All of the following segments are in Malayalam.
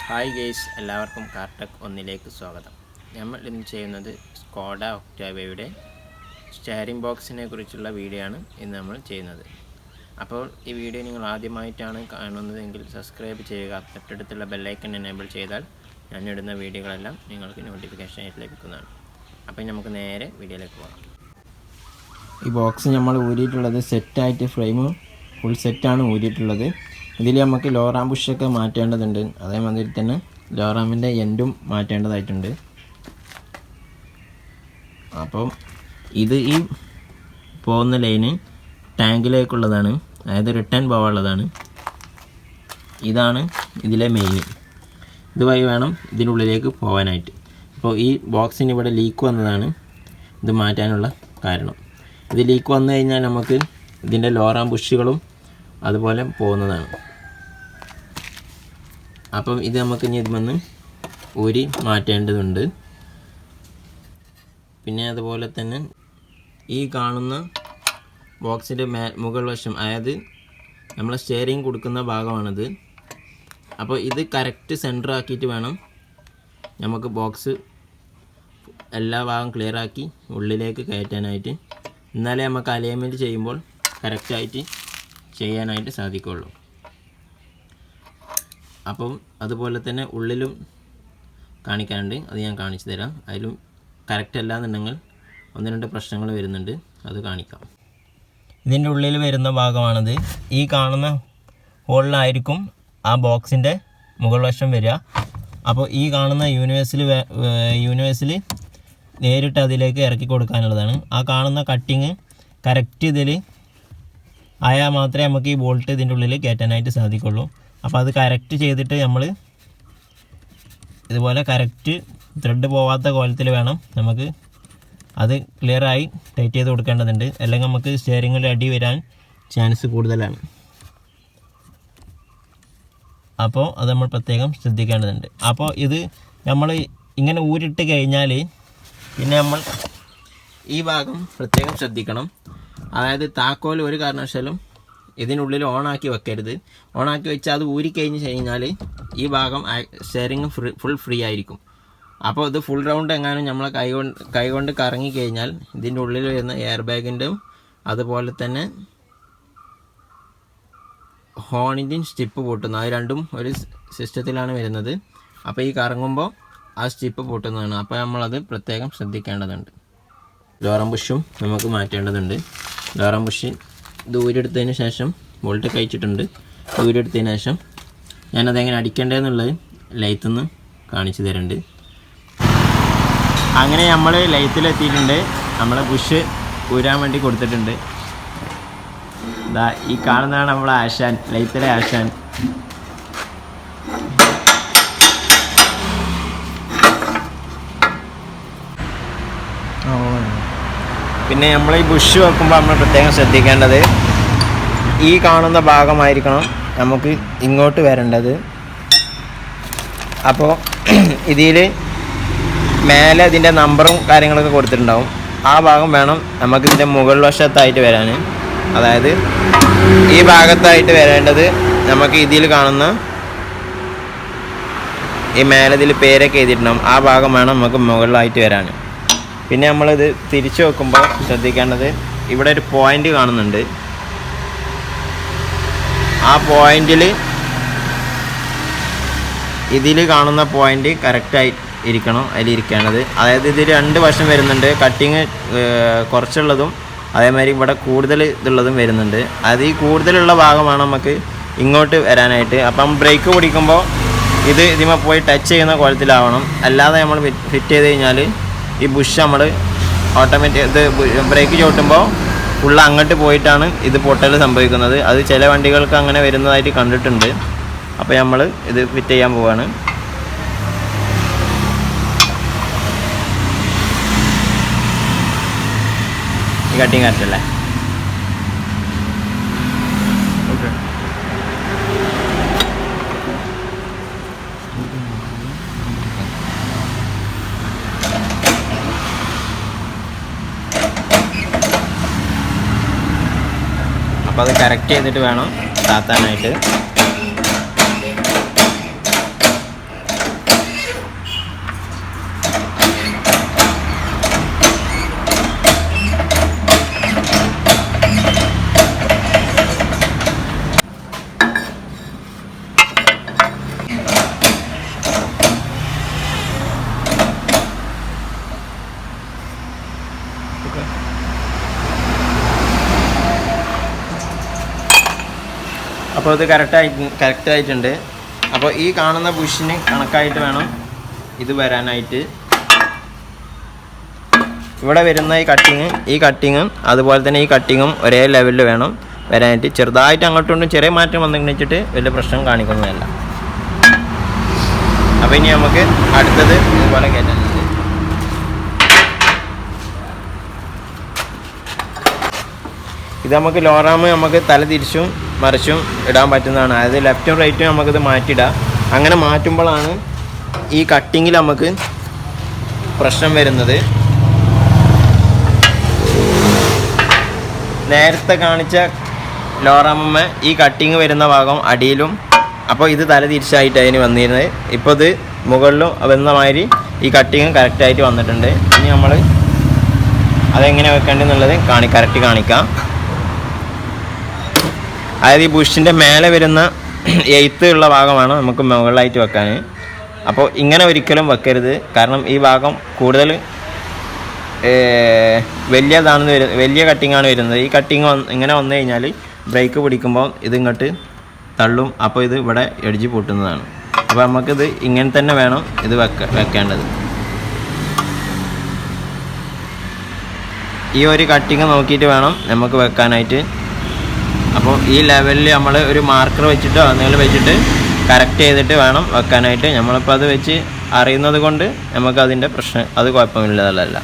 ഹായ് ഗെയ്സ്, എല്ലാവർക്കും കാർടെക് ഒന്നിലേക്ക് സ്വാഗതം. നമ്മൾ ഇന്ന് ചെയ്യുന്നത് സ്കോഡ ഒക്ടാവിയയുടെ സ്റ്റെയറിംഗ് ബോക്സിനെ കുറിച്ചുള്ള വീഡിയോ ആണ് ഇന്ന് നമ്മൾ ചെയ്യുന്നത്. അപ്പോൾ ഈ വീഡിയോ നിങ്ങൾ ആദ്യമായിട്ടാണ് കാണുന്നതെങ്കിൽ സബ്സ്ക്രൈബ് ചെയ്യുക. തൊട്ടടുത്തുള്ള ബെല്ലൈക്കൺ എനേബിൾ ചെയ്താൽ ഞാനിടുന്ന വീഡിയോകളെല്ലാം നിങ്ങൾക്ക് നോട്ടിഫിക്കേഷനായിട്ട് ലഭിക്കുന്നതാണ്. അപ്പോൾ നമുക്ക് നേരെ വീഡിയോയിലേക്ക് പോകാം. ഈ ബോക്സ് നമ്മൾ ഊരിയിട്ടുള്ളത് സെറ്റായിട്ട് ഫ്രെയിം ഫുൾ സെറ്റാണ് ഊരിയിട്ടുള്ളത്. ഇതിൽ നമുക്ക് ലോറാം ബുഷൊക്കെ മാറ്റേണ്ടതുണ്ട്. അതേമാതിരി തന്നെ ലോറാമിൻ്റെ എൻഡും മാറ്റേണ്ടതായിട്ടുണ്ട്. അപ്പം ഇത് ഈ പോകുന്ന ലൈന് ടാങ്കിലേക്കുള്ളതാണ്, അതായത് റിട്ടേൺ പോകാനുള്ളതാണ്. ഇതാണ് ഇതിലെ മെയിൻ. ഇതുവഴി വേണം ഇതിനുള്ളിലേക്ക് പോകാനായിട്ട്. അപ്പോൾ ഈ ബോക്സിന് ഇവിടെ ലീക്ക് വന്നതാണ് ഇത് മാറ്റാനുള്ള കാരണം. ഇത് ലീക്ക് വന്നു കഴിഞ്ഞാൽ നമുക്ക് ഇതിൻ്റെ ലോറാം ബുഷുകളും അതുപോലെ പോകുന്നതാണ്. അപ്പം ഇത് നമുക്ക് ഇനി ഇതിൽ ഊരി മാറ്റേണ്ടതുണ്ട്. പിന്നെ അതുപോലെ തന്നെ ഈ കാണുന്ന ബോക്സിൻ്റെ മുകൾ വശം, അതായത് നമ്മൾ സ്റ്റെയറിംഗ് കൊടുക്കുന്ന ഭാഗമാണിത്. അപ്പോൾ ഇത് കറക്റ്റ് സെൻറ്റർ ആക്കിയിട്ട് വേണം നമുക്ക് ബോക്സ് എല്ലാ ഭാഗം ക്ലിയറാക്കി ഉള്ളിലേക്ക് കയറ്റാനായിട്ട്. എന്നാലേ നമുക്ക് അലൈൻമെൻറ്റ് ചെയ്യുമ്പോൾ കറക്റ്റായിട്ട് ചെയ്യാനായിട്ട് സാധിക്കുള്ളൂ. അപ്പം അതുപോലെ തന്നെ ഉള്ളിലും കാണിക്കാനുണ്ട്, അത് ഞാൻ കാണിച്ചു തരാം. അതിലും കറക്റ്റ് അല്ല എന്നുണ്ടെങ്കിൽ ഒന്ന് രണ്ട് പ്രശ്നങ്ങൾ വരുന്നുണ്ട്, അത് കാണിക്കാം. ഇതിൻ്റെ ഉള്ളിൽ വരുന്ന ഭാഗമാണത്. ഈ കാണുന്ന ഹോളിലായിരിക്കും ആ ബോക്സിൻ്റെ മുകൾ വശം വരിക. അപ്പോൾ ഈ കാണുന്ന യൂണിവേഴ്സിൽ നേരിട്ട് അതിലേക്ക് ഇറക്കി കൊടുക്കാനുള്ളതാണ്. ആ കാണുന്ന കട്ടിങ് കറക്റ്റ് ഇതിൽ ആയാൽ മാത്രമേ നമുക്ക് ഈ ബോൾട്ട് ഇതിൻ്റെ ഉള്ളിൽ കയറ്റാനായിട്ട് സാധിക്കുള്ളൂ. അപ്പോൾ അത് കറക്റ്റ് ചെയ്തിട്ട് നമ്മൾ ഇതുപോലെ കറക്റ്റ് ത്രെഡ് പോവാത്ത കോലത്തിൽ വേണം നമുക്ക് അത് ക്ലിയറായി ടൈറ്റ് ചെയ്ത് കൊടുക്കേണ്ടതുണ്ട്. അല്ലെങ്കിൽ നമുക്ക് സ്റ്റിയറിങ്ങിൽ അടി വരാൻ ചാൻസ് കൂടുതലാണ്. അപ്പോൾ അത് നമ്മൾ പ്രത്യേകം ശ്രദ്ധിക്കേണ്ടതുണ്ട്. അപ്പോൾ ഇത് നമ്മൾ ഇങ്ങനെ ഊരിട്ട് കഴിഞ്ഞാൽ പിന്നെ നമ്മൾ ഈ ഭാഗം പ്രത്യേകം ശ്രദ്ധിക്കണം. അതായത് താക്കോൽ ഒരു കാരണവശാലും ഇതിനുള്ളിൽ ഓണാക്കി വെക്കരുത്. ഓണാക്കി വെച്ചാൽ അത് ഊരിക്കഴിഞ്ഞ് കഴിഞ്ഞാൽ ഈ ഭാഗം സ്റ്റെയറിങ് ഫുൾ ഫ്രീ ആയിരിക്കും. അപ്പോൾ ഇത് ഫുൾ റൗണ്ട് എങ്ങാനും നമ്മൾ കൈകൊണ്ട് കറങ്ങിക്കഴിഞ്ഞാൽ ഇതിൻ്റെ ഉള്ളിൽ വരുന്ന എയർ ബാഗിൻ്റെയും അതുപോലെ തന്നെ ഹോണിൻ്റെയും സ്റ്റിപ്പ് പൊട്ടുന്നു. അത് രണ്ടും ഒരു സിസ്റ്റത്തിലാണ് വരുന്നത്. അപ്പോൾ ഈ കറങ്ങുമ്പോൾ ആ സ്റ്റിപ്പ് പൊട്ടുന്നതാണ്. അപ്പോൾ നമ്മളത് പ്രത്യേകം ശ്രദ്ധിക്കേണ്ടതുണ്ട്. ലോറം ബുഷും നമുക്ക് മാറ്റേണ്ടതുണ്ട്. ലോറം ബുഷ് ദൂരെടുത്തതിന് ശേഷം ബോൾട്ട് കഴിച്ചിട്ടുണ്ട്. ദൂരെടുത്തതിന് ശേഷം ഞാനതെങ്ങനെ അടിക്കേണ്ടതെന്നുള്ളത് ലൈത്തിൽ നിന്ന് കാണിച്ചു തരുന്നുണ്ട്. അങ്ങനെ നമ്മൾ ലൈത്തിലെത്തിയിട്ടുണ്ട്. നമ്മൾ ബുഷ് ഊരാൻ വേണ്ടി കൊടുത്തിട്ടുണ്ട്. ഇതാ ഈ കാണുന്നതാണ് നമ്മളെ ആശാൻ, ലൈത്തിലെ ആശാൻ. പിന്നെ നമ്മൾ ഈ ബുഷ് വെക്കുമ്പോൾ നമ്മൾ പ്രത്യേകം ശ്രദ്ധിക്കേണ്ടത് ഈ കാണുന്ന ഭാഗമായിരിക്കണം നമുക്ക് ഇങ്ങോട്ട് വരേണ്ടത്. അപ്പോൾ ഇതിൽ മേലെ ഇതിൻ്റെ നമ്പറും കാര്യങ്ങളൊക്കെ കൊടുത്തിട്ടുണ്ടാവും. ആ ഭാഗം വേണം നമുക്കിതിൻ്റെ മുകൾ വശത്തായിട്ട് വരാൻ. അതായത് ഈ ഭാഗത്തായിട്ട് വരേണ്ടത് നമുക്ക് ഇതിൽ കാണുന്ന ഈ മേലെ ഇതിൽ പേരൊക്കെ എഴുതിയിട്ടുണ്ടാവും. ആ ഭാഗം വേണം നമുക്ക് മുകളിലായിട്ട് വരാൻ. പിന്നെ നമ്മളിത് തിരിച്ചു വെക്കുമ്പോൾ ശ്രദ്ധിക്കേണ്ടത് ഇവിടെ ഒരു പോയിൻ്റ് കാണുന്നുണ്ട്. ആ പോയിൻ്റിൽ ഇതിൽ കാണുന്ന പോയിൻ്റ് കറക്റ്റായി ഇരിക്കണം, അതിലിരിക്കേണ്ടത്. അതായത് ഇതിൽ രണ്ട് വശം വരുന്നുണ്ട്. കട്ടിങ് കുറച്ചുള്ളതും അതേമാതിരി ഇവിടെ കൂടുതൽ ഇതുള്ളതും വരുന്നുണ്ട്. അത് ഈ കൂടുതലുള്ള ഭാഗമാണ് നമുക്ക് ഇങ്ങോട്ട് വരാനായിട്ട്. അപ്പം ബ്രേക്ക് പിടിക്കുമ്പോൾ ഇത് ഇതിമേ പോയി ടച്ച് ചെയ്യുന്ന കോലത്തിലാവണം. അല്ലാതെ നമ്മൾ ഫിറ്റ് ചെയ്ത് കഴിഞ്ഞാൽ ഈ ബുഷ് നമ്മൾ ഓട്ടോമാറ്റിക് ഇത് ബ്രേക്ക് ചവിട്ടുമ്പോൾ ഫുള്ള് അങ്ങോട്ട് പോയിട്ടാണ് ഇത് പൊട്ടൽ സംഭവിക്കുന്നത്. അത് ചില വണ്ടികൾക്ക് അങ്ങനെ വരുന്നതായിട്ട് കണ്ടിട്ടുണ്ട്. അപ്പോൾ നമ്മൾ ഇത് ഫിറ്റ് ചെയ്യാൻ പോവാണ്. ഈ കട്ടിങ് കറക്റ്റല്ലേ? ഓക്കെ. അപ്പോൾ അത് കറക്റ്റ് ചെയ്തിട്ട് വേണം താത്താനായിട്ട്. അപ്പോൾ ഇത് കറക്റ്റായിട്ടുണ്ട്. അപ്പോൾ ഈ കാണുന്ന ബുഷിന് കണക്കായിട്ട് വേണം ഇത് വരാനായിട്ട്. ഇവിടെ വരുന്ന ഈ കട്ടിങ്ങും അതുപോലെ തന്നെ ഈ കട്ടിങ്ങും ഒരേ ലെവലിൽ വേണം വരാനായിട്ട്. ചെറുതായിട്ട് അങ്ങോട്ടും ചെറിയ മാറ്റം വന്നിട്ട് വലിയ പ്രശ്നം കാണിക്കുന്നതല്ല. അപ്പോൾ ഇനി നമുക്ക് അടുത്തത് ഇതുപോലെ കയറ്റാനുണ്ട്. ഇത് നമുക്ക് ലോറാം നമുക്ക് തല തിരിച്ചും മറിച്ചും ഇടാൻ പറ്റുന്നതാണ്. അതായത് ലെഫ്റ്റും റൈറ്റും നമുക്കിത് മാറ്റിയിടാം. അങ്ങനെ മാറ്റുമ്പോഴാണ് ഈ കട്ടിങ്ങിൽ നമുക്ക് പ്രശ്നം വരുന്നത്. നേരത്തെ കാണിച്ച ലോറാമ ഈ കട്ടിങ് വരുന്ന ഭാഗം അടിയിലും, അപ്പോൾ ഇത് തല തിരിച്ചായിട്ട് അതിന് വന്നിരുന്നത്. ഇപ്പോൾ ഇത് മുകളിലും വന്ന മാതിരി ഈ കട്ടിങ്ങും കറക്റ്റായിട്ട് വന്നിട്ടുണ്ട്. ഇനി നമ്മൾ അതെങ്ങനെ വെക്കേണ്ടതെന്നുള്ളത് കറക്റ്റ് കാണിക്കാം. അതായത് ഈ ബുഷിൻ്റെ മേലെ വരുന്ന എയ്ത്ത് ഉള്ള ഭാഗമാണ് നമുക്ക് മുകളിലായിട്ട് വെക്കാൻ. അപ്പോൾ ഇങ്ങനെ ഒരിക്കലും വെക്കരുത്. കാരണം ഈ ഭാഗം കൂടുതൽ വലിയ കട്ടിങ്ങാണ് വരുന്നത്. ഈ കട്ടിങ് ഇങ്ങനെ വന്നു കഴിഞ്ഞാൽ ബ്രേക്ക് പിടിക്കുമ്പോൾ ഇതിങ്ങോട്ട് തള്ളും. അപ്പോൾ ഇത് ഇവിടെ എഡ്ജ് പൊട്ടുന്നതാണ്. അപ്പോൾ നമുക്കിത് ഇങ്ങനെ തന്നെ വേണം ഇത് വെക്കേണ്ടത്. ഈ ഒരു കട്ടിങ് നോക്കിയിട്ട് വേണം നമുക്ക് വെക്കാനായിട്ട്. അപ്പോൾ ഈ ലെവലിൽ നമ്മൾ ഒരു മാർക്കർ വെച്ചിട്ടോ എന്തെങ്കിലും വെച്ചിട്ട് കറക്റ്റ് ചെയ്തിട്ട് വേണം വെക്കാനായിട്ട്. നമ്മളിപ്പോൾ അത് വെച്ച് അറിയുന്നത് കൊണ്ട് നമുക്കതിൻ്റെ പ്രശ്നം അത് കുഴപ്പമില്ലതല്ല.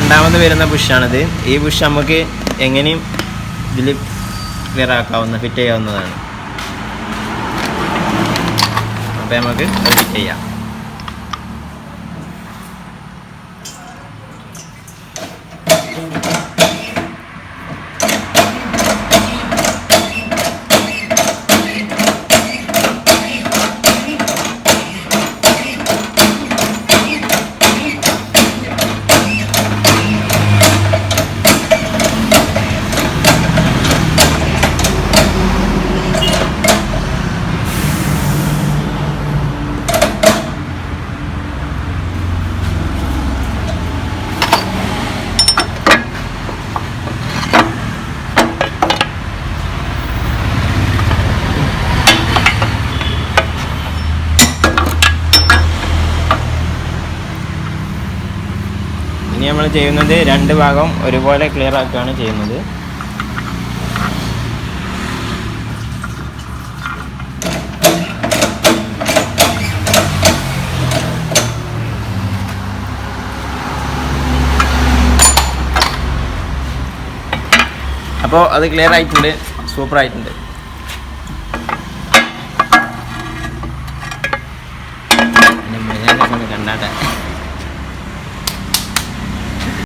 രണ്ടാമത് വരുന്ന ബുഷാണിത്. ഈ ബുഷ് നമുക്ക് എങ്ങനെയും ഇതിൽ ഫിറ്റ് ചെയ്യാവുന്നതാണ്. അപ്പോൾ നമുക്ക് ഫിറ്റ് ചെയ്യാം. ഇനി നമ്മൾ ചെയ്യുന്നത് രണ്ട് ഭാഗം ഒരുപോലെ ക്ലിയർ ആക്കുകയാണ് ചെയ്യുന്നത്. അപ്പോൾ അത് ക്ലിയർ ആയിട്ടുണ്ട്, സൂപ്പർ ആയിട്ടുണ്ട്. കണ്ടാട്ടെ